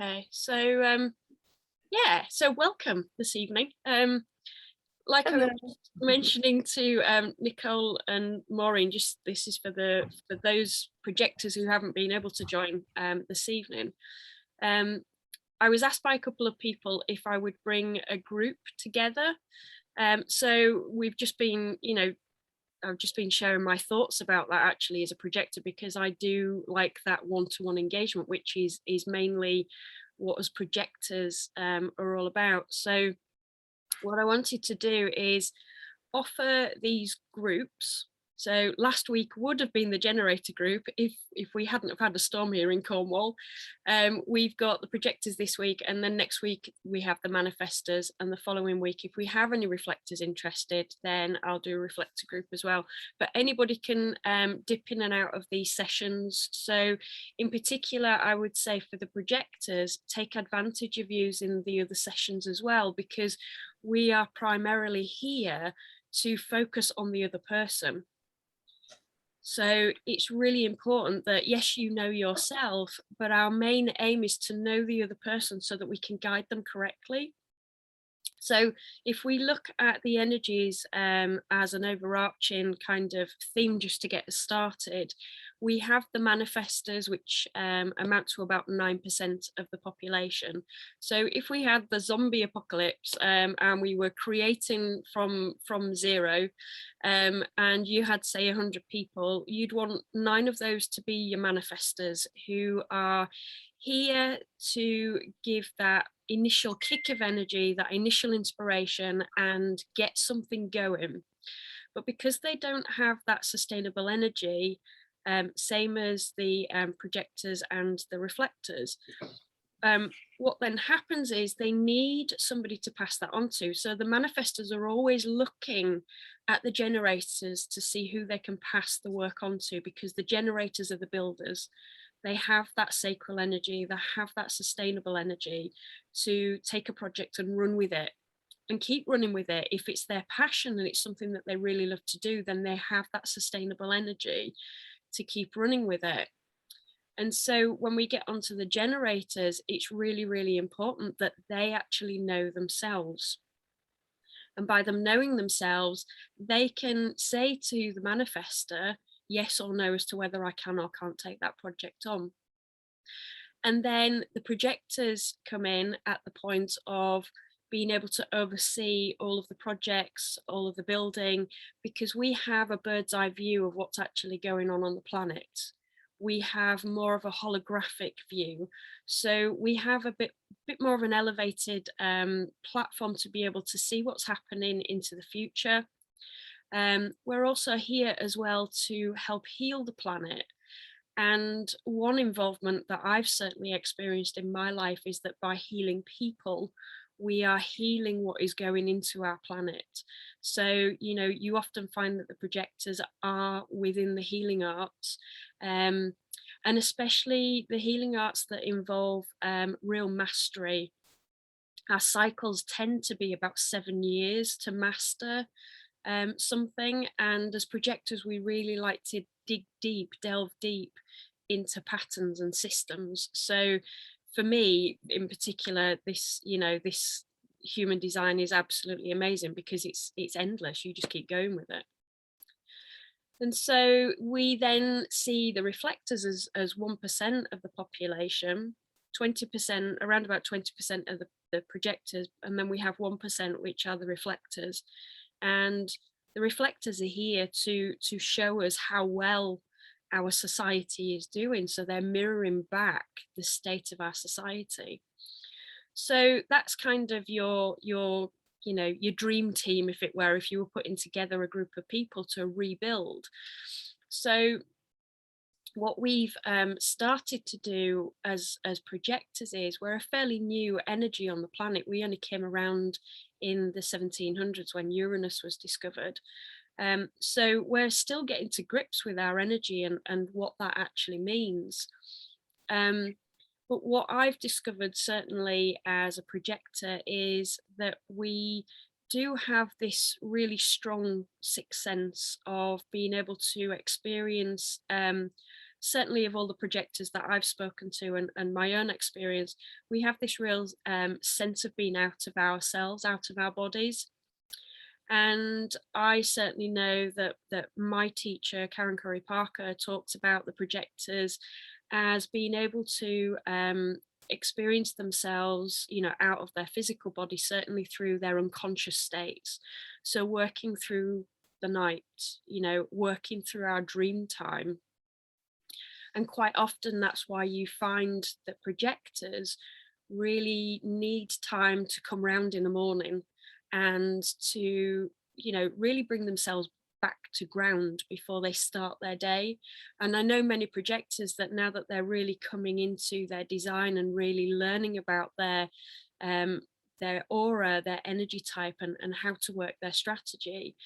Okay, so yeah, so welcome this evening. Like I Hello. was mentioning to Nicole and Maureen, just this is for those projectors who haven't been able to join this evening. I was asked by a couple of people if I would bring a group together. So we've just been, I've just been sharing my thoughts about that actually as a projector, because I do like that one-to-one engagement, which is mainly what us projectors are all about. So what I wanted to do is offer these groups. So last week would have been the generator group if we hadn't have had a storm here in Cornwall. We've got the projectors this week, and then next week we have the manifestors, and the following week, if we have any reflectors interested, then I'll do a reflector group as well. But anybody can dip in and out of these sessions. So in particular, I would say for the projectors, take advantage of using the other sessions as well, because we are primarily here to focus on the other person. So it's really important that, yes, you know yourself, but our main aim is to know the other person so that we can guide them correctly. So if we look at the energies as an overarching kind of theme, just to get us started, we have the manifestors, which amount to about 9% of the population. So if we had the zombie apocalypse and we were creating from zero, and you had, say, 100 people, you'd want 9 of those to be your manifestors, who are here to give that initial kick of energy, that initial inspiration, and get something going. But because they don't have that sustainable energy, same as the projectors and the reflectors, what then happens is they need somebody to pass that on to. So the manifestors are always looking at the generators to see who they can pass the work on to, because the generators are the builders. They have that sacral energy, they have that sustainable energy to take a project and run with it and keep running with it. If it's their passion and it's something that they really love to do, then they have that sustainable energy to keep running with it. And so when we get onto the generators, it's really, really important that they actually know themselves. And by them knowing themselves, they can say to the manifestor yes or no as to whether I can or can't take that project on. And then the projectors come in at the point of being able to oversee all of the projects, all of the building, because we have a bird's eye view of what's actually going on the planet. We have more of a holographic view. So we have a bit more of an elevated platform to be able to see what's happening into the future. We're also here as well to help heal the planet. And one involvement that I've certainly experienced in my life is that by healing people, we are healing what is going into our planet. So, you often find that the projectors are within the healing arts, and especially the healing arts that involve real mastery. Our cycles tend to be about 7 years to master something. And as projectors, we really like to delve deep into patterns and systems. So for me in particular, this human design is absolutely amazing because it's endless. You just keep going with it. And so we then see the reflectors as 1% of the population, 20%, around about 20% of the projectors, and then we have 1%, which are the reflectors. And the reflectors are here to show us how well our society is doing. So they're mirroring back the state of our society. So that's kind of your dream team, if it were, if you were putting together a group of people to rebuild. So what we've started to do as projectors is, we're a fairly new energy on the planet. We only came around in the 1700s when Uranus was discovered. So we're still getting to grips with our energy and what that actually means. But what I've discovered, certainly as a projector, is that we do have this really strong sixth sense of being able to experience certainly of all the projectors that I've spoken to and my own experience, we have this real sense of being out of ourselves, out of our bodies. And I certainly know that my teacher, Karen Curry Parker, talks about the projectors as being able to experience themselves, out of their physical body, certainly through their unconscious states. So working through the night, working through our dream time. And quite often that's why you find that projectors really need time to come round in the morning and to, really bring themselves back to ground before they start their day. And I know many projectors that now that they're really coming into their design and really learning about um, their aura, their energy type, and how to work their strategy,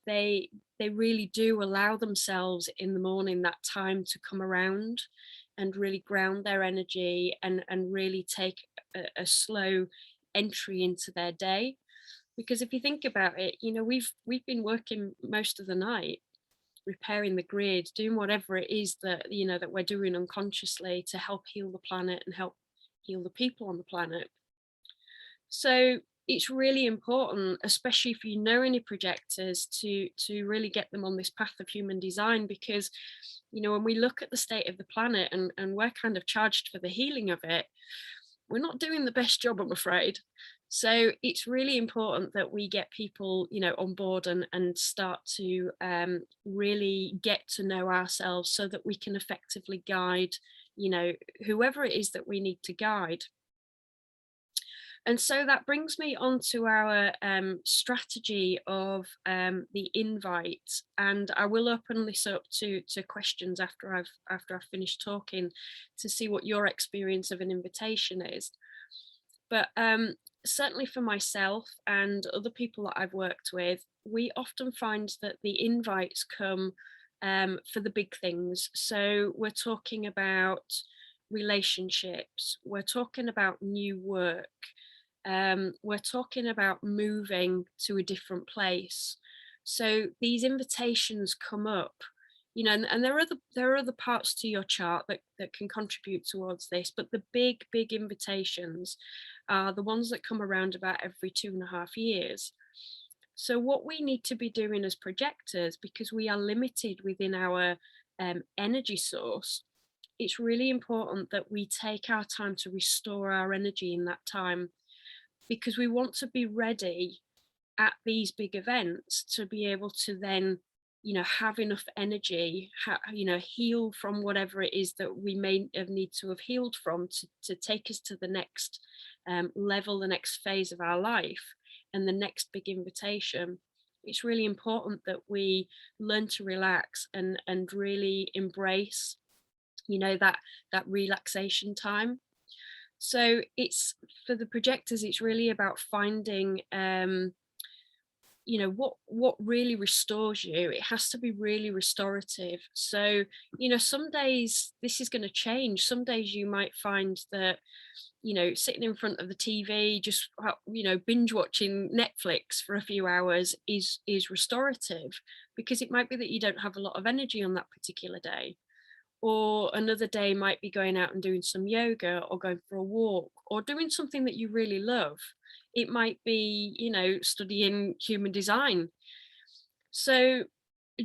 they really do allow themselves in the morning that time to come around and really ground their energy and really take a slow entry into their day. Because if you think about it, we've been working most of the night repairing the grid, doing whatever it is that that we're doing unconsciously to help heal the planet and help heal the people on the planet. So it's really important, especially if you know any projectors, to really get them on this path of human design, because when we look at the state of the planet and we're kind of charged for the healing of it, we're not doing the best job, I'm afraid. So it's really important that we get people, on board and start to really get to know ourselves so that we can effectively guide, whoever it is that we need to guide. And so that brings me on to our strategy of the invite, and I will open this up to questions after I've finished talking to see what your experience of an invitation is. But certainly for myself and other people that I've worked with, we often find that the invites come for the big things. So we're talking about relationships, we're talking about new work, we're talking about moving to a different place. So these invitations come up, and there are other parts to your chart that can contribute towards this, but the big invitations are the ones that come around about every 2.5 years. So what we need to be doing as projectors, because we are limited within our energy source, it's really important that we take our time to restore our energy in that time, because we want to be ready at these big events to be able to then have enough energy, heal from whatever it is that we may have need to have healed from to take us to the next level, the next phase of our life and the next big invitation. It's really important that we learn to relax and really embrace that relaxation time. So it's, for the projectors, it's really about finding what really restores you. It has to be really restorative. So some days this is going to change. Some days you might find that sitting in front of the TV, just binge watching Netflix for a few hours is restorative, because it might be that you don't have a lot of energy on that particular day. Or another day might be going out and doing some yoga or going for a walk or doing something that you really love. It might be, studying human design. So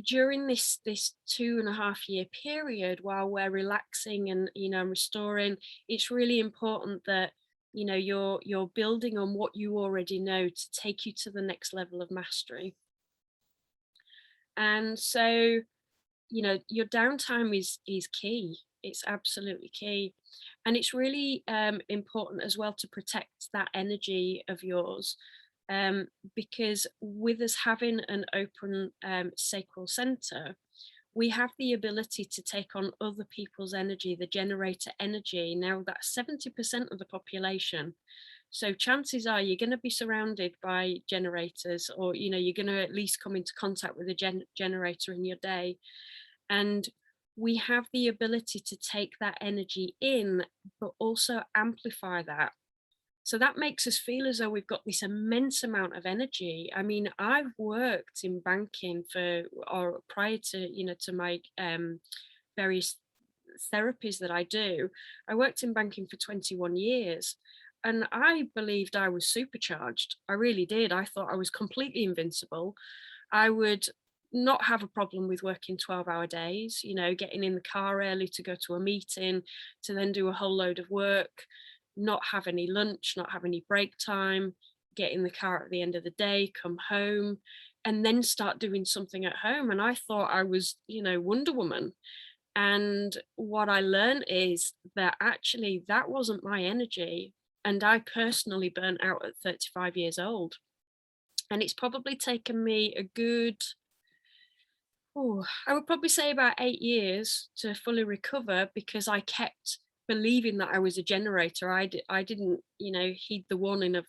during this 2.5 year period, while we're relaxing and restoring, it's really important that you're building on what you already know to take you to the next level of mastery. And so your downtime is key. It's absolutely key, and it's really important as well to protect that energy of yours, because with us having an open sacral center, we have the ability to take on other people's energy, the generator energy. Now that's 70% of the population. So chances are you're going to be surrounded by generators, or you're going to at least come into contact with a generator in your day. And we have the ability to take that energy in, but also amplify that. So that makes us feel as though we've got this immense amount of energy. I mean, I've worked in banking or prior to, to my various therapies that I do. I worked in banking for 21 years and I believed I was supercharged. I really did. I thought I was completely invincible. I would not have a problem with working 12-hour days, getting in the car early to go to a meeting, to then do a whole load of work, not have any lunch, not have any break time, get in the car at the end of the day, come home, and then start doing something at home. And I thought I was, Wonder Woman. And what I learned is that actually that wasn't my energy. And I personally burnt out at 35 years old. And it's probably taken me a good, I would probably say about 8 years to fully recover, because I kept believing that I was a generator. I didn't, heed the warning of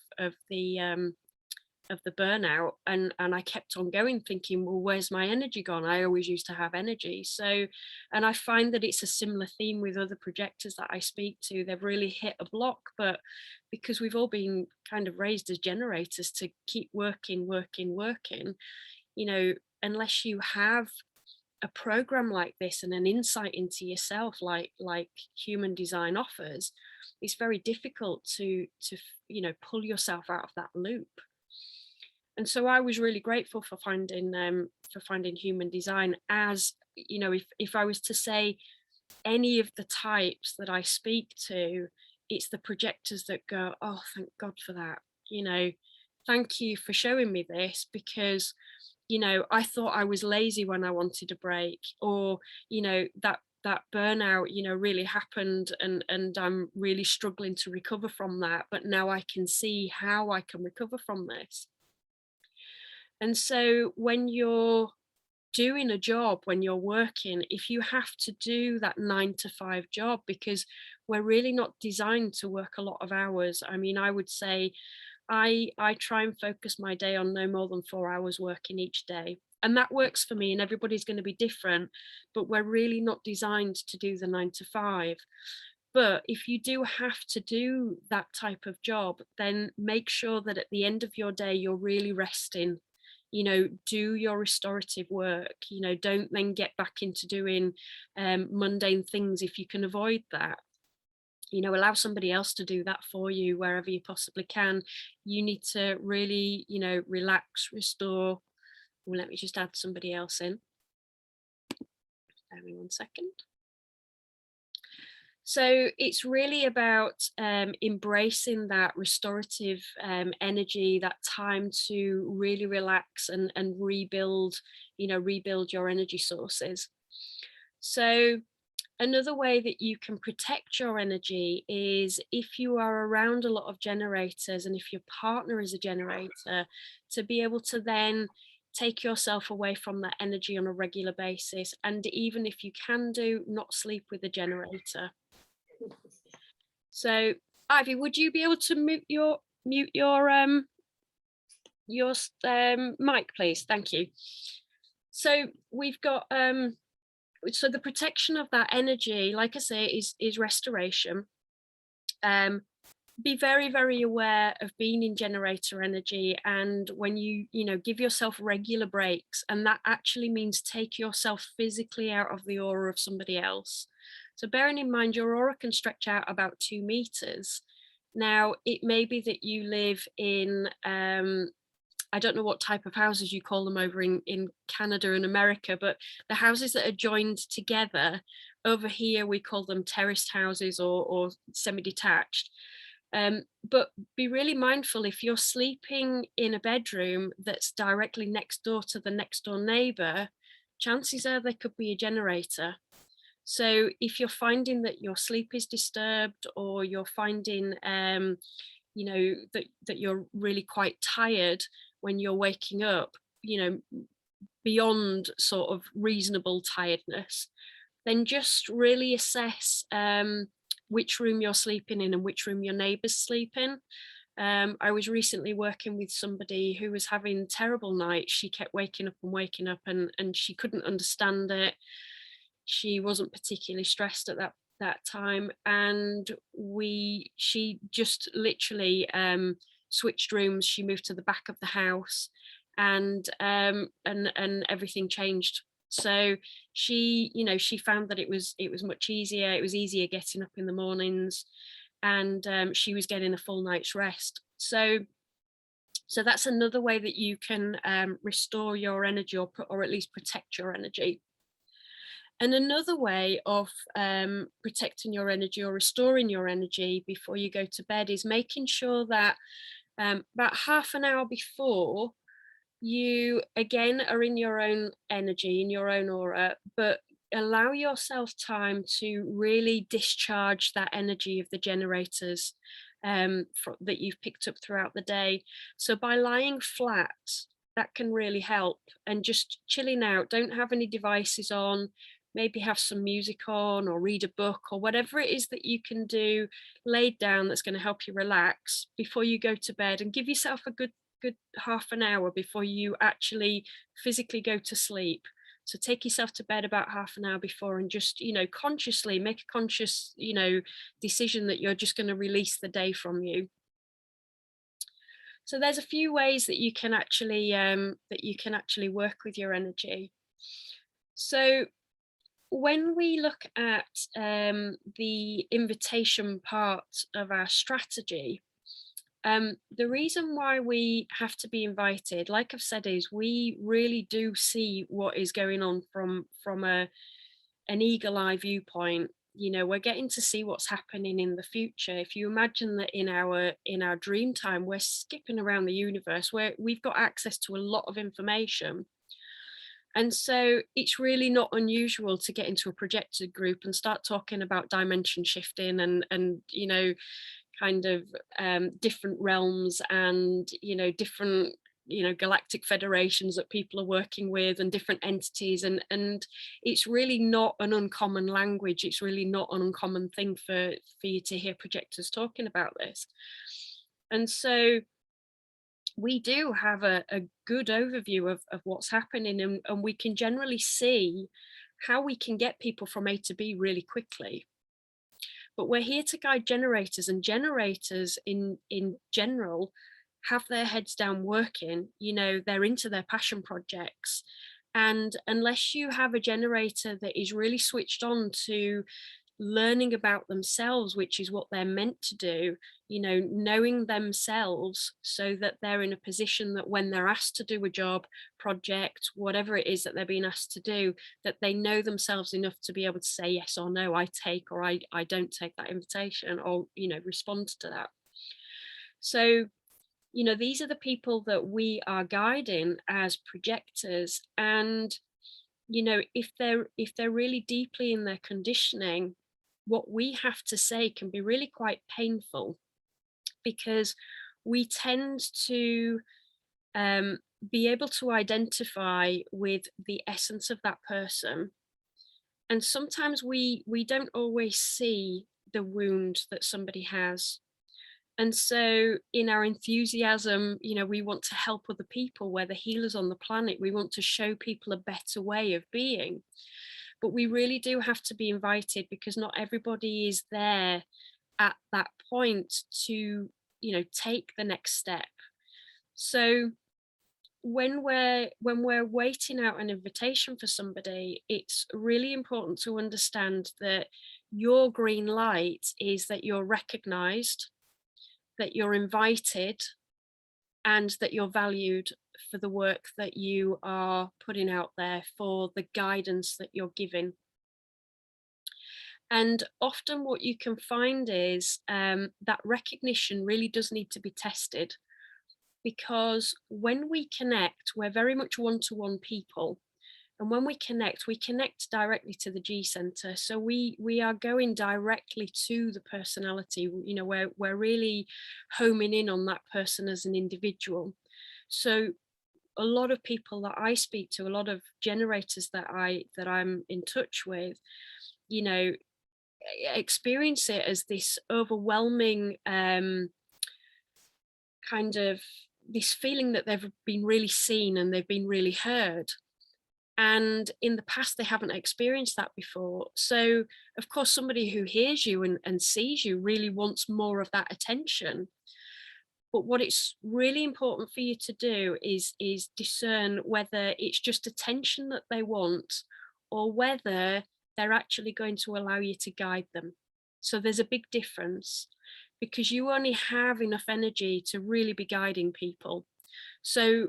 the burnout, and I kept on going, thinking, well, where's my energy gone? I always used to have energy. So, and I find that it's a similar theme with other projectors that I speak to. They've really hit a block, but because we've all been kind of raised as generators to keep working, unless you have a program like this and an insight into yourself like Human Design offers, it's very difficult to pull yourself out of that loop. And so I was really grateful for finding Human Design. As if I was to say any of the types that I speak to, it's the projectors that go, oh, thank God for that. Thank you for showing me this, because I thought I was lazy when I wanted a break, or that burnout really happened, and I'm really struggling to recover from that, but now I can see how I can recover from this. And so when you're doing a job, when you're working, if you have to do that 9 to 5 job, because we're really not designed to work a lot of hours. I mean, I would say I try and focus my day on no more than 4 hours working each day. And that works for me, and everybody's going to be different, but we're really not designed to do the 9 to 5. But if you do have to do that type of job, then make sure that at the end of your day, you're really resting. Do your restorative work. Don't then get back into doing mundane things if you can avoid that. Allow somebody else to do that for you wherever you possibly can. You need to really, relax, restore. Well, let me just add somebody else in. Give me 1 second. So it's really about embracing that restorative energy, that time to really relax and rebuild, rebuild your energy sources. So another way that you can protect your energy is if you are around a lot of generators, and if your partner is a generator, to be able to then take yourself away from that energy on a regular basis. And even if you can do, not sleep with a generator. So Ivy, would you be able to mute your mic, please? Thank you. So we've got so the protection of that energy, like I say, is restoration. Be very, very aware of being in generator energy, and when you give yourself regular breaks, and that actually means take yourself physically out of the aura of somebody else. So bearing in mind your aura can stretch out about 2 meters. Now it may be that you live in I don't know what type of houses you call them over in Canada and America, but the houses that are joined together, over here we call them terraced houses or semi-detached. But be really mindful, if you're sleeping in a bedroom that's directly next door to the next door neighbor, chances are there could be a generator. So if you're finding that your sleep is disturbed, or you're finding that you're really quite tired when you're waking up, beyond sort of reasonable tiredness, then just really assess which room you're sleeping in and which room your neighbours sleep in. I was recently working with somebody who was having terrible nights. She kept waking up and she couldn't understand it. She wasn't particularly stressed at that time, and she just literally switched rooms. She moved to the back of the house, and everything changed. So she found that it was much easier. It was easier getting up in the mornings, and she was getting a full night's rest. So that's another way that you can restore your energy, or at least protect your energy. And another way of protecting your energy or restoring your energy before you go to bed is making sure that about half an hour before, you again are in your own energy, in your own aura, but allow yourself time to really discharge that energy of the generators that you've picked up throughout the day. So by lying flat, that can really help, and just chilling out. Don't have any devices on. Maybe have some music on, or read a book, or whatever it is that you can do laid down that's going to help you relax before you go to bed, and give yourself a good half an hour before you actually physically go to sleep. So take yourself to bed about half an hour before, and just, consciously make a conscious, decision that you're just going to release the day from you. So there's a few ways that you can actually work with your energy. So when we look at the invitation part of our strategy, the reason why we have to be invited, like I've said, is we really do see what is going on from an eagle eye viewpoint. We're getting to see what's happening in the future. If you imagine that in our dream time, we're skipping around the universe, where we've got access to a lot of information. And so it's really not unusual to get into a projected group and start talking about dimension shifting, and kind of different realms, and different galactic federations that people are working with, and different entities, and it's really not an uncommon language. It's really not an uncommon thing for you to hear projectors talking about this. And so we do have a good overview of what's happening, and we can generally see how we can get people from A to B really quickly. But we're here to guide generators, and generators in general have their heads down working. They're into their passion projects, and unless you have a generator that is really switched on to learning about themselves, which is what they're meant to do, knowing themselves, so that they're in a position that when they're asked to do a job, project, whatever it is that they're being asked to do, that they know themselves enough to be able to say yes or no, I take, or I don't take that invitation, or respond to that. So these are the people that we are guiding as projectors. And if they're really deeply in their conditioning, what we have to say can be really quite painful, because we tend to be able to identify with the essence of that person, and sometimes we don't always see the wound that somebody has. And so in our enthusiasm, we want to help other people. We're the healers on the planet. We want to show people a better way of being. But we really do have to be invited, because not everybody is there at that point to, take the next step. So when we're waiting out an invitation for somebody, it's really important to understand that your green light is that you're recognized, that you're invited, and that you're valued for the work that you are putting out there, for the guidance that you're giving. And often what you can find is that recognition really does need to be tested, because when we connect, we're very much one-to-one people. And when we connect directly to the G center. So we are going directly to the personality. We're really homing in on that person as an individual. So a lot of people that I speak to, a lot of generators that I'm in touch with, experience it as this overwhelming kind of this feeling that they've been really seen and they've been really heard. And in the past, they haven't experienced that before. So, of course, somebody who hears you and sees you really wants more of that attention. But what it's really important for you to do is discern whether it's just attention that they want, or whether they're actually going to allow you to guide them. So there's a big difference, because you only have enough energy to really be guiding people. So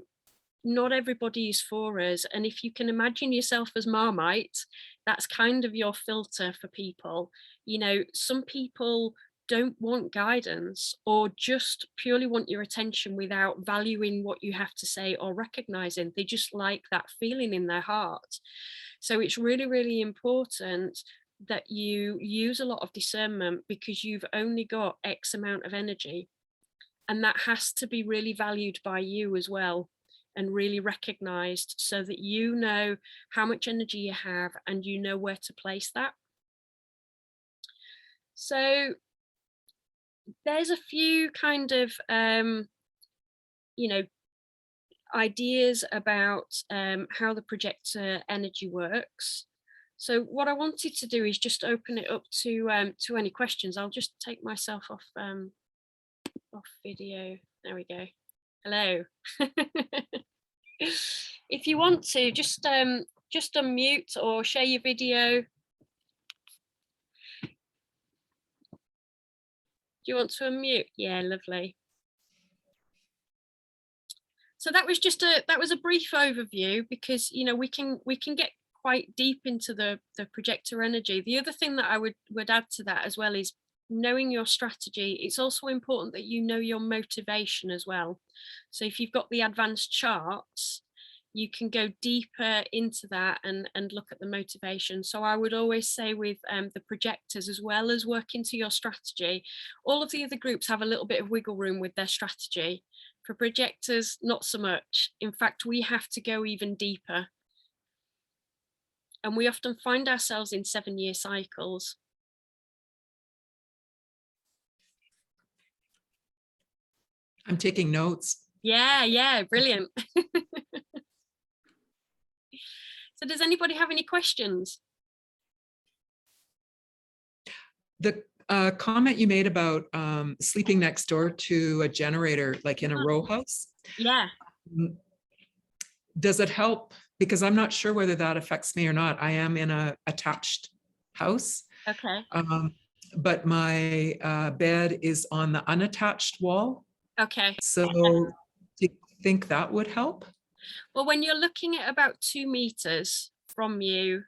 not everybody is for us. And if you can imagine yourself as Marmite, that's kind of your filter for people. You know, some people don't want guidance, or just purely want your attention without valuing what you have to say or recognizing. They just like that feeling in their heart. So it's really, really important that you use a lot of discernment, because you've only got X amount of energy. And that has to be really valued by you as well, and really recognized, so that you know how much energy you have and you know where to place that. So there's a few kind of you know, ideas about how the projector energy works. So what I wanted to do is just open it up to any questions. I'll just take myself off video. There we go. Hello. If you want to, just unmute or share your video. Do you want to unmute? Yeah, lovely. So that was just a brief overview, because you know we can get quite deep into the projector energy. The other thing that I would add to that as well is knowing your strategy. It's also important that you know your motivation as well. So if you've got the advanced charts, you can go deeper into that and look at the motivation. So I would always say with the projectors, as well as working to your strategy, all of the other groups have a little bit of wiggle room with their strategy. For projectors, not so much. In fact, we have to go even deeper. And we often find ourselves in 7-year cycles. I'm taking notes. Yeah, brilliant. So does anybody have any questions? The comment you made about sleeping next door to a generator, like in a row house. Yeah. Does it help? Because I'm not sure whether that affects me or not. I am in a attached house. Okay. But my bed is on the unattached wall. Okay. So do you think that would help? Well, when you're looking at about 2 meters from you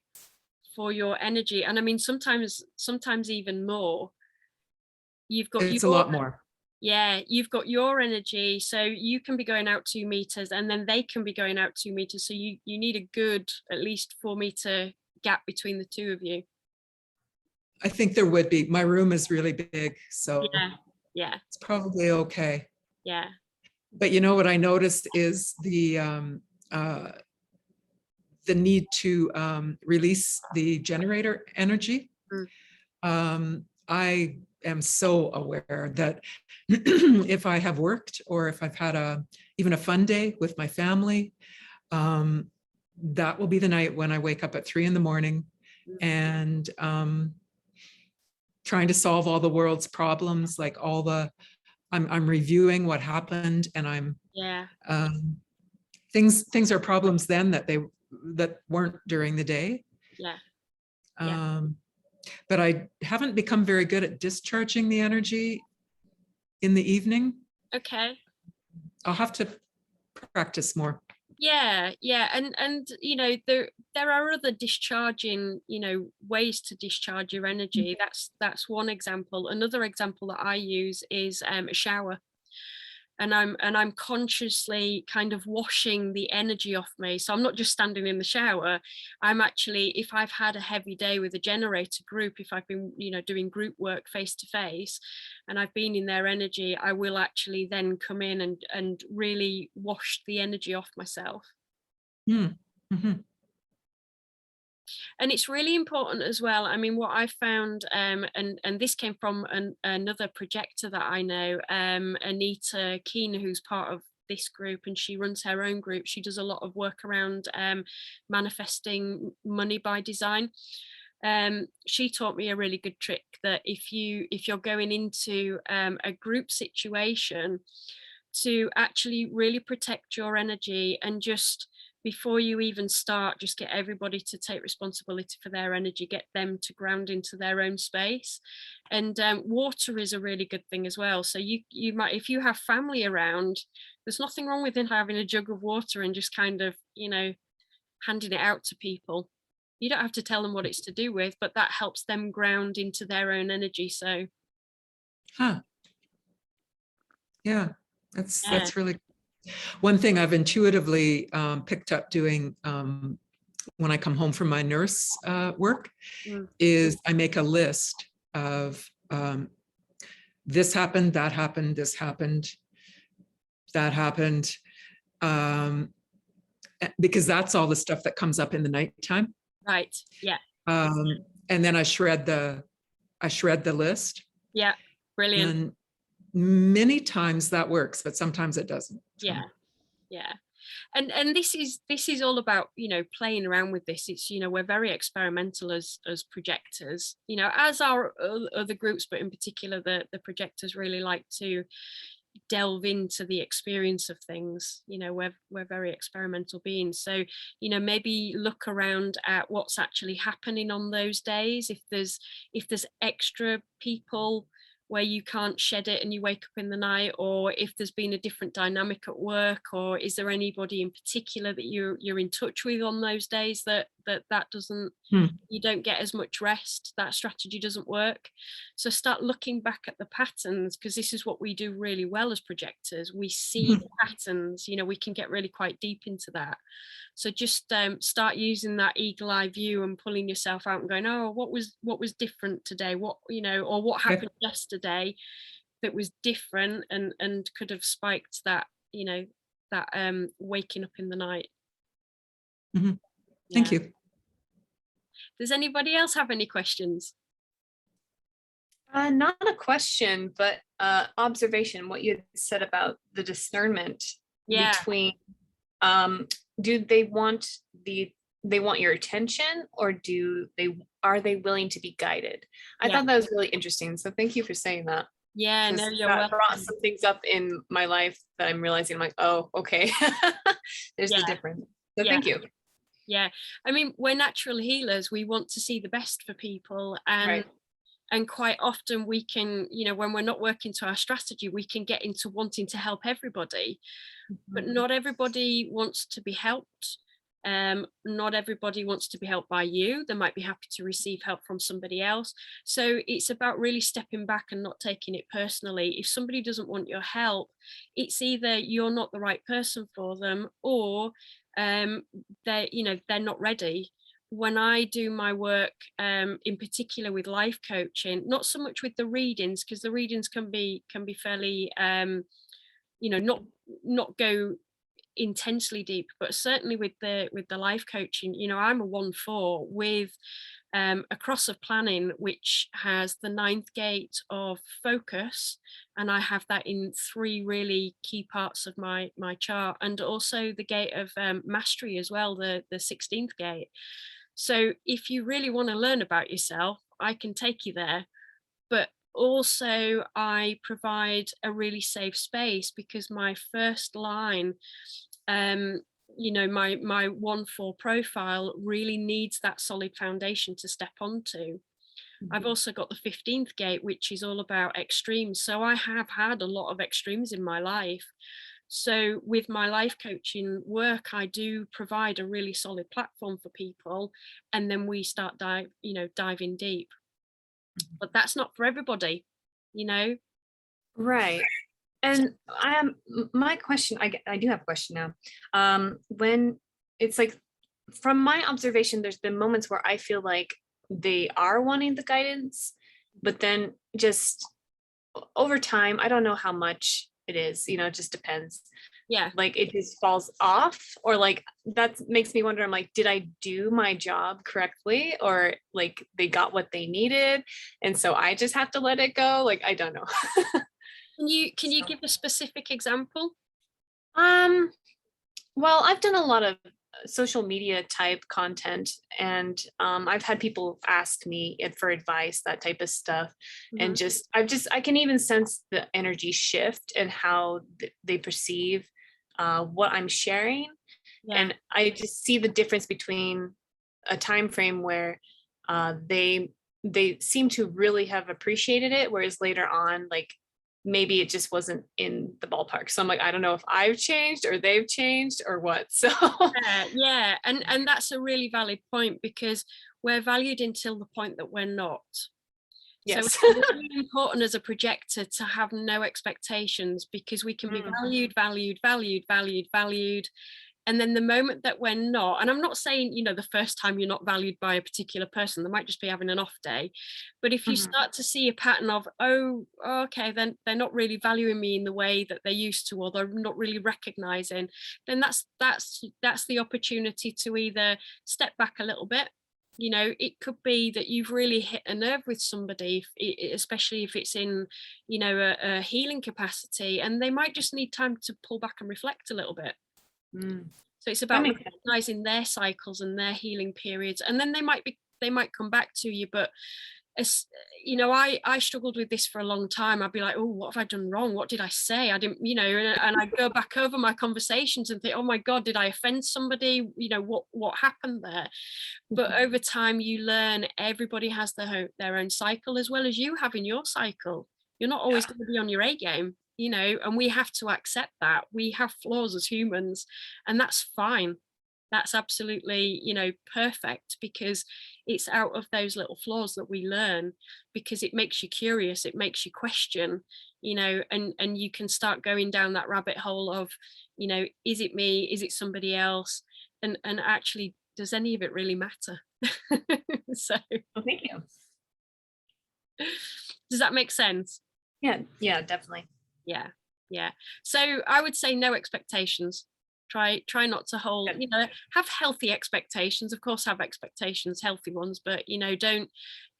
for your energy, and I mean sometimes even more, you've got It's a lot more. Yeah, you've got your energy, so you can be going out 2 meters, and then they can be going out 2 meters. So you need a good at least 4-meter gap between the two of you. I think there would be. My room is really big, so yeah, it's probably okay. Yeah. But you know what I noticed is the need to release the generator energy. I am so aware that if I have worked, or if I've had even a fun day with my family, that will be the night when I wake up at 3 a.m. and trying to solve all the world's problems, like I'm reviewing what happened, and I'm things are problems then that weren't during the day. But I haven't become very good at discharging the energy in the evening. Okay. I'll have to practice more. Yeah, and you know there are other discharging, you know, ways to discharge your energy. That's one example. Another example that I use is a shower. And I'm consciously kind of washing the energy off me. So I'm not just standing in the shower. I'm actually, if I've had a heavy day with a generator group, if I've been, you know, doing group work face to face, and I've been in their energy, I will actually then come in and really wash the energy off myself. Mm-hmm. And it's really important as well. I mean, what I found, and this came from another projector that I know, Anita Keener, who's part of this group, and she runs her own group. She does a lot of work around manifesting money by design. She taught me a really good trick, that if you're going into a group situation, to actually really protect your energy, and just before you even start, just get everybody to take responsibility for their energy, get them to ground into their own space. And water is a really good thing as well. So you might, if you have family around, there's nothing wrong with having a jug of water and just kind of, handing it out to people. You don't have to tell them what it's to do with, but that helps them ground into their own energy. So Huh. Yeah, yeah. that's really one thing I've intuitively picked up doing when I come home from my nurse work is I make a list of this happened, that happened, this happened, that happened, because that's all the stuff that comes up in the nighttime. Right. Yeah. And then I shred the list. Yeah. Brilliant. And many times that works, but sometimes it doesn't. So. Yeah. And this is all about, playing around with this. It's, we're very experimental as projectors, as are other groups, but in particular the projectors really like to delve into the experience of things. We're very experimental beings. So, maybe look around at what's actually happening on those days. If there's extra people where you can't shed it and you wake up in the night, or if there's been a different dynamic at work, or is there anybody in particular that you're in touch with on those days that doesn't, you don't get as much rest, that strategy doesn't work. So start looking back at the patterns, because this is what we do really well as projectors. We see the patterns, we can get really quite deep into that. So just start using that eagle eye view and pulling yourself out and going, oh, what was different today? What, or what happened yesterday that was different and could have spiked that, that waking up in the night. Thank you. Does anybody else have any questions? Not a question, but observation. What you said about the discernment between, do they want your attention, or are they willing to be guided? I thought that was really interesting. So thank you for saying that. Yeah, no, you're that welcome. brought some things up in my life that I'm realizing. I'm like, oh, okay. There's the difference. So thank you. Yeah, I mean, we're natural healers. We want to see the best for people, and quite often we can, when we're not working to our strategy, we can get into wanting to help everybody, but not everybody wants to be helped. Not everybody wants to be helped by you. They might be happy to receive help from somebody else. So it's about really stepping back and not taking it personally. If somebody doesn't want your help, it's either you're not the right person for them, or they're not ready. When I do my work, in particular with life coaching, not so much with the readings, because the readings can be fairly not go intensely deep, but certainly with the life coaching, I'm a 1/4 with a cross of planning, which has the 9th gate of focus, and I have that in 3 really key parts of my chart, and also the gate of mastery as well, the 16th gate. So if you really want to learn about yourself, I can take you there, but also I provide a really safe space, because my first line, my 1/4 profile really needs that solid foundation to step onto. I've also got the 15th gate, which is all about extremes. So I have had a lot of extremes in my life. So with my life coaching work, I do provide a really solid platform for people, and then we start diving deep. But that's not for everybody, Right. And my question, I do have a question now. When it's like, from my observation, there's been moments where I feel like they are wanting the guidance, but then just over time, I don't know how much it is, it just depends. Yeah. Like it just falls off, or like that makes me wonder, I'm like, did I do my job correctly, or like they got what they needed and so I just have to let it go? Like, I don't know. Can you give a specific example? Well, I've done a lot of social media type content, and I've had people ask me for advice, that type of stuff, and I can even sense the energy shift and how they perceive what I'm sharing. Yeah. And I just see the difference between a time frame where they seem to really have appreciated it, whereas later on, like maybe it just wasn't in the ballpark. So I'm like, I don't know if I've changed or they've changed or what. So yeah. And that's a really valid point, because we're valued until the point that we're not. yes. So it's really important as a projector to have no expectations, because we can be valued. And then the moment that we're not, and I'm not saying, you know, the first time you're not valued by a particular person, they might just be having an off day. But if you start to see a pattern of, oh, okay, then they're not really valuing me in the way that they used to, or they're not really recognizing, then that's the opportunity to either step back a little bit. You know, it could be that you've really hit a nerve with somebody, especially if it's in, you know, a healing capacity, and they might just need time to pull back and reflect a little bit. So it's about recognizing their cycles and their healing periods, and then they might come back to you. But as you know, I struggled with this for a long time. I'd be like, oh, what have I done wrong? What did I say? I didn't, you know, and I'd go back over my conversations and think, oh my God, did I offend somebody? You know, what happened there? But over time you learn everybody has their own cycle, as well as you have in your cycle. You're not always going to be on your A game, you know, and we have to accept that we have flaws as humans, and that's fine. That's absolutely, you know, perfect, because it's out of those little flaws that we learn, because it makes you curious, it makes you question, you know, and you can start going down that rabbit hole of, you know, is it me, is it somebody else, and actually, does any of it really matter? So thank you. Does that make sense? Yeah, definitely. Yeah. So I would say no expectations. Try not to hold, you know, have healthy expectations. Of course, have expectations, healthy ones, but you know, don't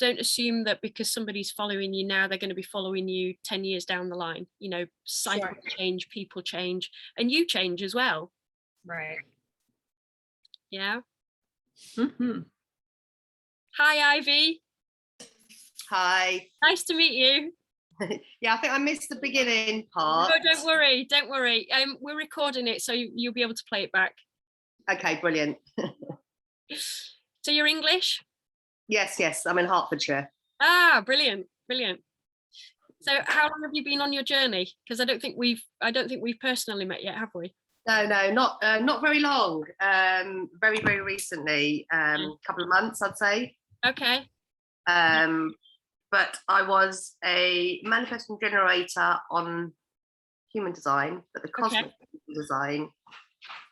assume that because somebody's following you now, they're going to be following you 10 years down the line. You know, cycles change, people change, and you change as well. Right. Yeah. Hi, Ivy. Hi. Nice to meet you. Yeah, I think I missed the beginning part. No, don't worry. We're recording it, so you'll be able to play it back. Okay, brilliant. So you're English? Yes, I'm in Hertfordshire. Ah, brilliant. So how long have you been on your journey? Because I don't think we've personally met yet, have we? No, not very long. Very, very recently, couple of months, I'd say. Okay. But I was a manifesting generator on Human Design, but the cosmic design,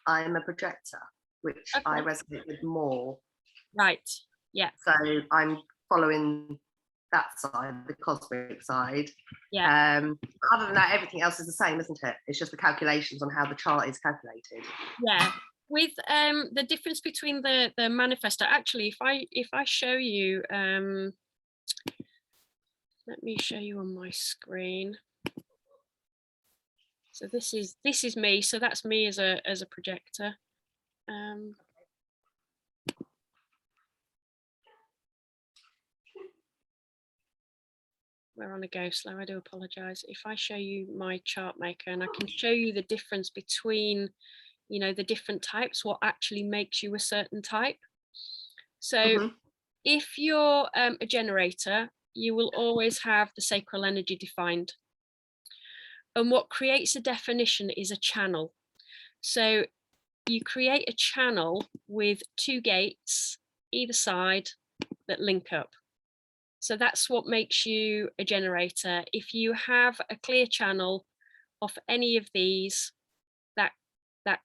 I'm a projector, which I resonate with more. Right. Yeah. So I'm following that side, the cosmic side. Yeah. Other than that, everything else is the same, isn't it? It's just the calculations on how the chart is calculated. Yeah. With the difference between the manifestor, actually, if I show you, let me show you on my screen. So this is me. So that's me as a projector. We're on a go slow. I do apologize. If I show you my chart maker, and I can show you the difference between, you know, the different types, what actually makes you a certain type. So if you're a generator, you will always have the sacral energy defined. And what creates a definition is a channel. So you create a channel with two gates either side that link up. So that's what makes you a generator. If you have a clear channel of any of these, that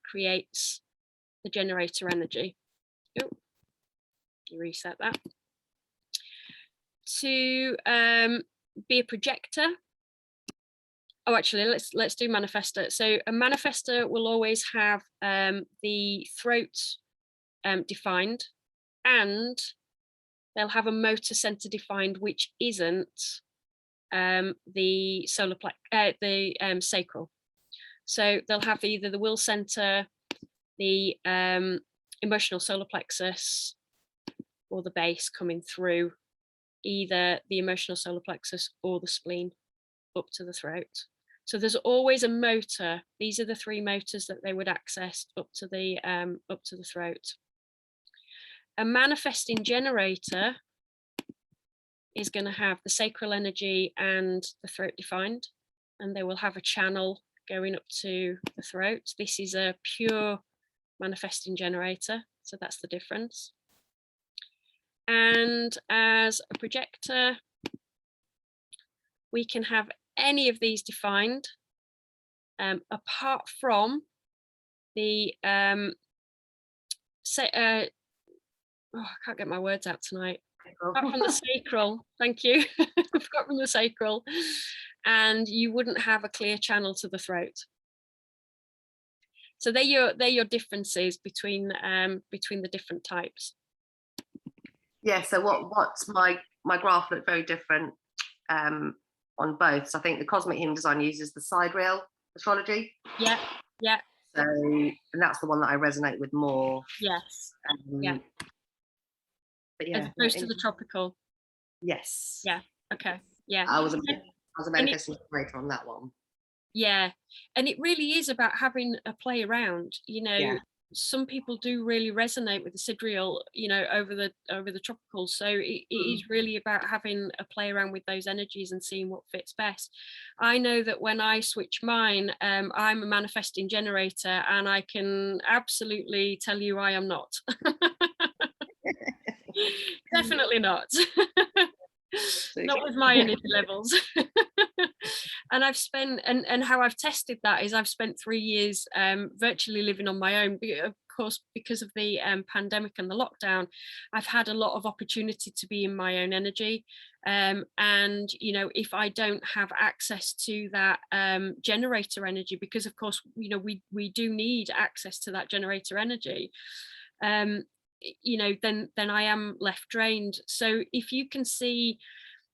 creates the generator energy. Oh, you reset that. To be a projector. Oh, actually, let's do manifestor. So a manifestor will always have the throat defined, and they'll have a motor center defined, which isn't the solar plex, the sacral. So they'll have either the will center, the emotional solar plexus or the base coming through either the emotional solar plexus or the spleen up to the throat. So there's always a motor. These are the 3 motors that they would access up to the throat. A manifesting generator is going to have the sacral energy and the throat defined, and they will have a channel going up to the throat. This is a pure manifesting generator, so that's the difference. And as a projector, we can have any of these defined, apart from the I can't get my words out tonight. Apart from the sacral, thank you. Apart from the sacral, and you wouldn't have a clear channel to the throat. So they're your differences between the different types. Yeah. So what's my graph looked very different on both. So I think the Cosmic Human Design uses the sidereal astrology. Yeah. Yeah. So, and that's the one that I resonate with more. Yes. Yeah. But yeah, as opposed to the tropical. Yes. Yeah. Okay. Yeah. I was a manifesting generator on that one. Yeah, and it really is about having a play around. You know, Yeah. Some people do really resonate with the sidereal, over the tropical. So it is really about having a play around with those energies and seeing what fits best. I know that when I switch mine, I'm a manifesting generator, and I can absolutely tell you I am not. Definitely not. Not with my energy levels. And I've spent, and how I've tested that is I've spent 3 years virtually living on my own. Of course, because of the pandemic and the lockdown, I've had a lot of opportunity to be in my own energy. And if I don't have access to that generator energy, because of course we do need access to that generator energy, then I am left drained. So if you can see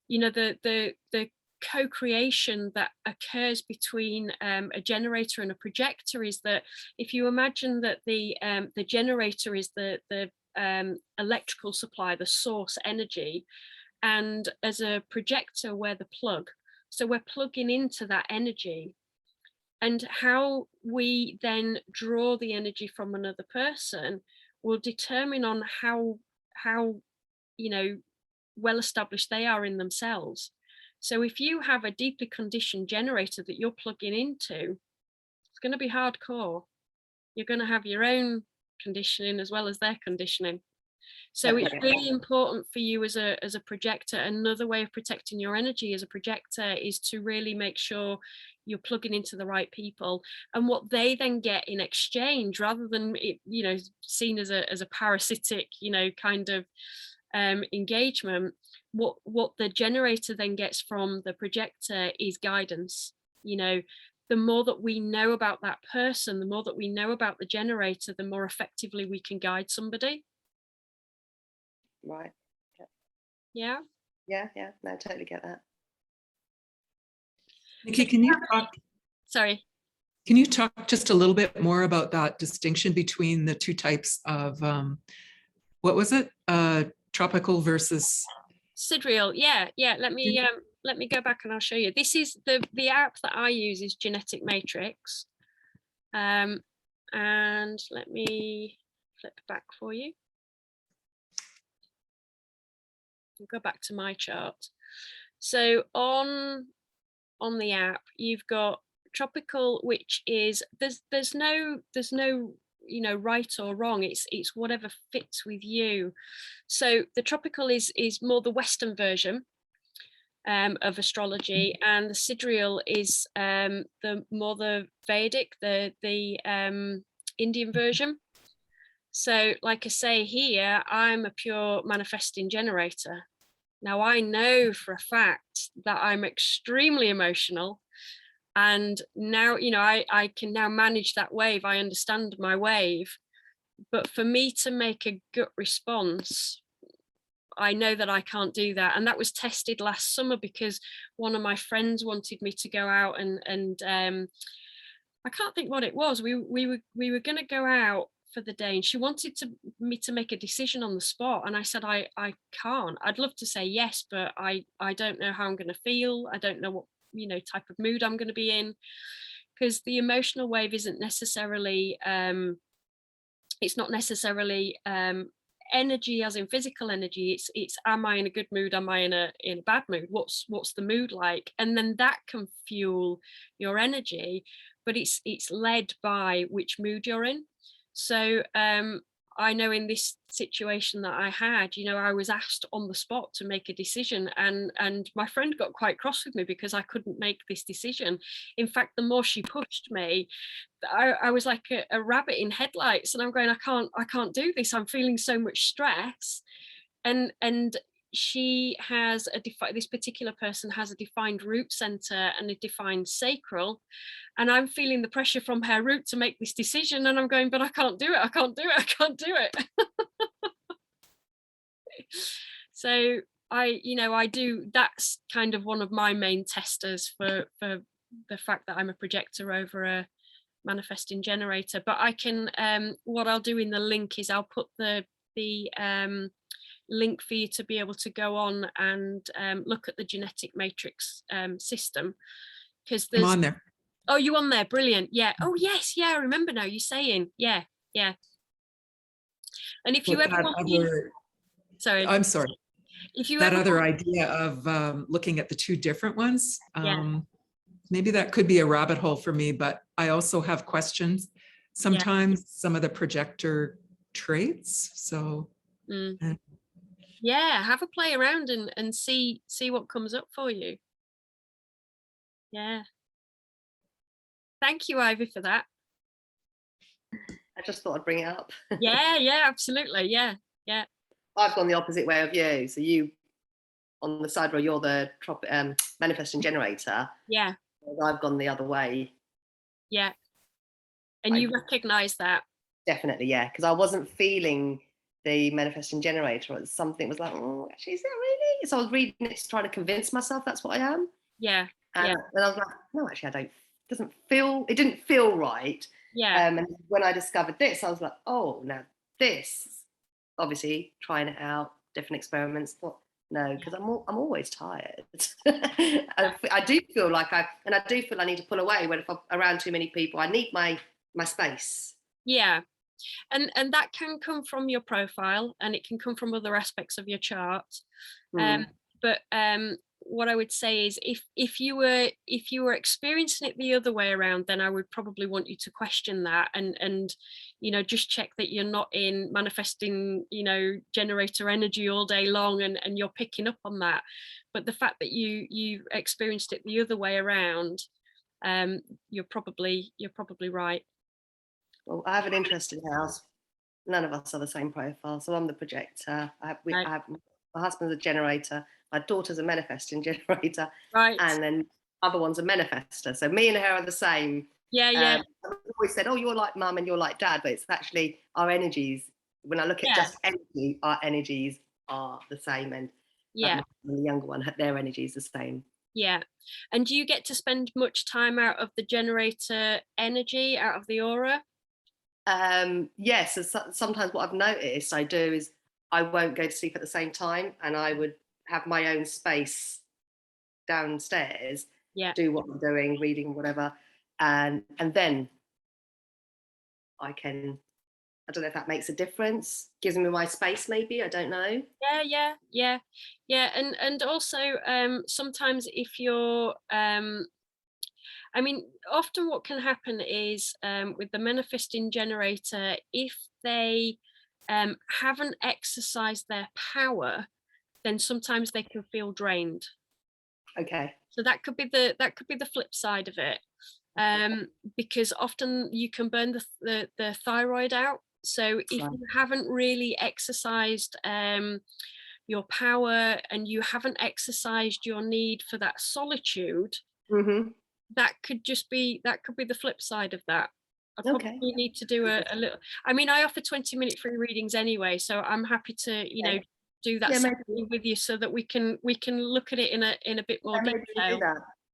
the co-creation that occurs between a generator and a projector, is that if you imagine that the generator is the electrical supply, the source energy, and as a projector we're the plug, so we're plugging into that energy, and how we then draw the energy from another person will determine on how well established they are in themselves. So if you have a deeply conditioned generator that you're plugging into, it's going to be hardcore. You're going to have your own conditioning as well as their conditioning. So it's really important for you as a projector. Another way of protecting your energy as a projector is to really make sure you're plugging into the right people, and what they then get in exchange, rather than it seen as a parasitic kind of engagement, what the generator then gets from the projector is guidance. The more that we know about that person, the more that we know about the generator, the more effectively we can guide somebody. Right. Yeah. Yeah. No, I totally get that. Nikki, can you talk just a little bit more about that distinction between the 2 types of what was it? Tropical versus sidereal. Yeah. Let me go back and I'll show you. This is the app that I use is Genetic Matrix. And let me flip back for you. We'll go back to my chart. So on the app, you've got tropical, which is there's no right or wrong. It's whatever fits with you. So the tropical is more the Western version of astrology, and the sidereal is the Vedic, the Indian version. So like I say here, I'm a pure manifesting generator. Now I know for a fact that I'm extremely emotional, and now I can now manage that wave. I understand my wave, but for me to make a gut response, I know that I can't do that. And that was tested last summer because one of my friends wanted me to go out and I can't think what it was. We were going to go out for the day, and she wanted me to make a decision on the spot, and I said I can't. I'd love to say yes, but I don't know how I'm going to feel. I don't know what, you know, type of mood I'm going to be in, because the emotional wave isn't necessarily it's not necessarily energy as in physical energy. It's am I in a good mood, am I in a bad mood, what's the mood like, and then that can fuel your energy, but it's led by which mood you're in. So I know in this situation that I had, you know, I was asked on the spot to make a decision, and my friend got quite cross with me because I couldn't make this decision. In fact, the more she pushed me, I was like a rabbit in headlights, and I'm going, I can't do this. I'm feeling so much stress. And she has this particular person has a defined root center and a defined sacral, and I'm feeling the pressure from her root to make this decision, and I'm going, but I can't do it. I can't do it. I can't do it. So I do, that's kind of one of my main testers for the fact that I'm a projector over a manifesting generator. But I can what I'll do in the link is I'll put the link for you to be able to go on and look at the genetic matrix system, because there's I'm on there. Oh, you on there? Brilliant. Yeah. Oh yes, yeah, I remember now you saying. Yeah. And if you With ever that want sorry. I'm sorry. If you That ever other want, idea of looking at the two different ones, Yeah. maybe that could be a rabbit hole for me, but I also have questions. Sometimes some of the projector traits. So yeah, have a play around and see what comes up for you. Yeah. Thank you, Ivy, for that. I just thought I'd bring it up. Yeah, absolutely. Yeah. I've gone the opposite way of you. So you on the side where you're the manifesting generator. Yeah. I've gone the other way. Yeah. And you recognize that? Definitely, yeah. Because I wasn't feeling the manifesting generator. Something was like, oh, actually, is that really? So I was reading it to try to convince myself that's what I am. Yeah. And then I was like, no, actually, I don't. It didn't feel right. Yeah. And when I discovered this, I was like, oh, now this, obviously trying it out, different experiments. Thought, no, because I'm always tired. I do feel like I do feel I need to pull away when if I'm around too many people. I need my space. Yeah. And that can come from your profile, and it can come from other aspects of your chart. But what I would say is if you were experiencing it the other way around, then I would probably want you to question that and just check that you're not in manifesting generator energy all day long and you're picking up on that. But the fact that you experienced it the other way around, you're probably right. Well, I have an interesting house. None of us are the same profile. So I'm the projector. I have my husband's a generator. My daughter's a manifesting generator. Right. And then other one's a manifester. So me and her are the same. Yeah. I've always said, oh, you're like mum and you're like dad, but it's actually our energies. When I look at just energy, our energies are the same. And the younger one, their energy is the same. Yeah. And do you get to spend much time out of the generator energy, out of the aura? Yes. So sometimes what I've noticed I do is I won't go to sleep at the same time, and I would have my own space downstairs, do what I'm doing, reading, whatever, and then I don't know if that makes a difference, gives me my space maybe, I don't know. Yeah. And also sometimes if you're often what can happen is with the manifesting generator, if they haven't exercised their power, then sometimes they can feel drained. Okay. So that could be the flip side of it, because often you can burn the thyroid out. So if you haven't really exercised your power and you haven't exercised your need for that solitude, that could be the flip side of that. I probably need to do a little. I offer 20-minute free readings anyway, so I'm happy to do that with you so that we can look at it in a bit more detail.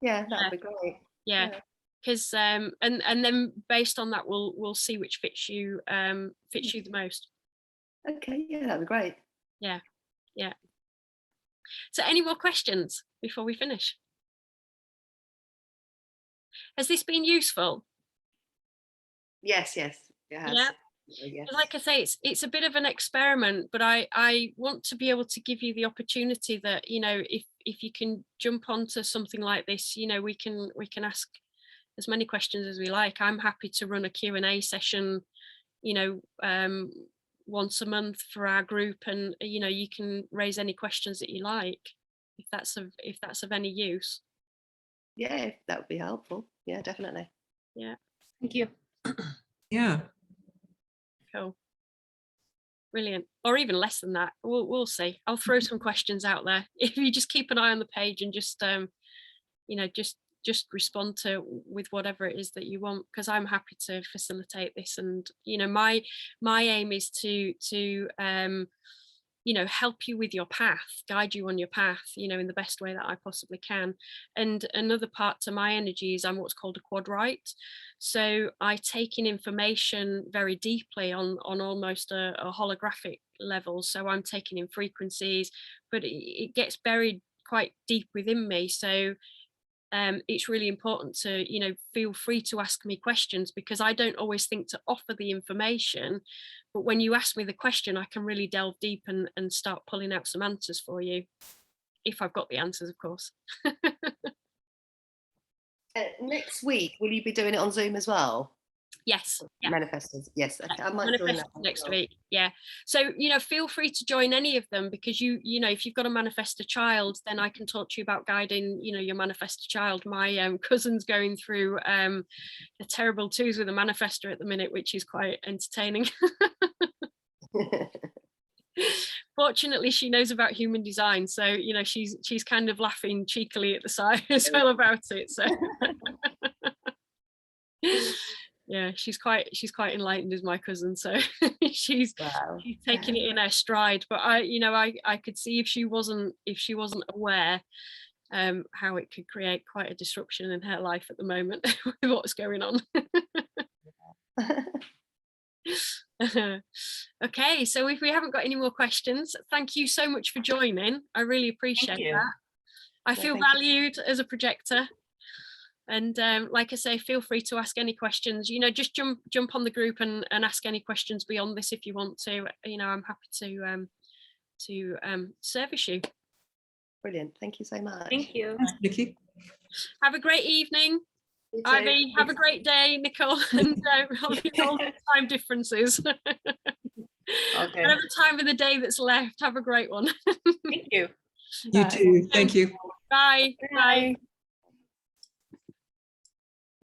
Yeah, that'd be great. Yeah. because and then based on that we'll see which fits you the most. Okay, yeah, that'd be great. Yeah. So any more questions before we finish? Has this been useful? Yes, it has. Yeah. Yes. Like I say, it's a bit of an experiment, but I want to be able to give you the opportunity that, you know, if you can jump onto something like this, you know, we can ask as many questions as we like. I'm happy to run a Q&A session, you know, once a month for our group, and you know, you can raise any questions that you like, if that's of any use. Yeah, that would be helpful. Yeah, definitely. Yeah. Thank you. Yeah. Cool. Brilliant. Or even less than that. We'll see. I'll throw some questions out there. If you just keep an eye on the page and just you know, just respond to with whatever it is that you want, because I'm happy to facilitate this. And you know, my aim is to you know, help you with your path, guide you on your path, you know, in the best way that I possibly can. And another part to my energy is I'm what's called a quadrite. So I take in information very deeply on almost a holographic level. So I'm taking in frequencies, but it gets buried quite deep within me. So it's really important to, you know, feel free to ask me questions, because I don't always think to offer the information, but when you ask me the question, I can really delve deep and start pulling out some answers for you, if I've got the answers, of course. Next week, will you be doing it on Zoom as well? Yes. Yeah. Manifestors. Yes. Okay. I might join that next week. Yeah. So, you know, feel free to join any of them, because you know, if you've got a manifestor child, then I can talk to you about guiding, you know, your manifestor child. My cousin's going through the terrible twos with a manifestor at the minute, which is quite entertaining. Fortunately, she knows about human design, so you know, she's kind of laughing cheekily at the side as well about it. So yeah, she's quite enlightened, is my cousin, so she's taking it in her stride. But I could see if she wasn't aware how it could create quite a disruption in her life at the moment with what's going on. Okay, so if we haven't got any more questions, thank you so much for joining. I really appreciate that. I feel valued as a projector. And like I say, feel free to ask any questions. You know, just jump on the group and ask any questions beyond this if you want to. You know, I'm happy to service you. Brilliant. Thank you so much. Thank you. Thanks, Nikki. Have a great evening. Ivy, have a great day, Nicole, and all the time differences. Okay. Whatever time of the day that's left, have a great one. Thank you. You too. Thank you. Bye. Bye.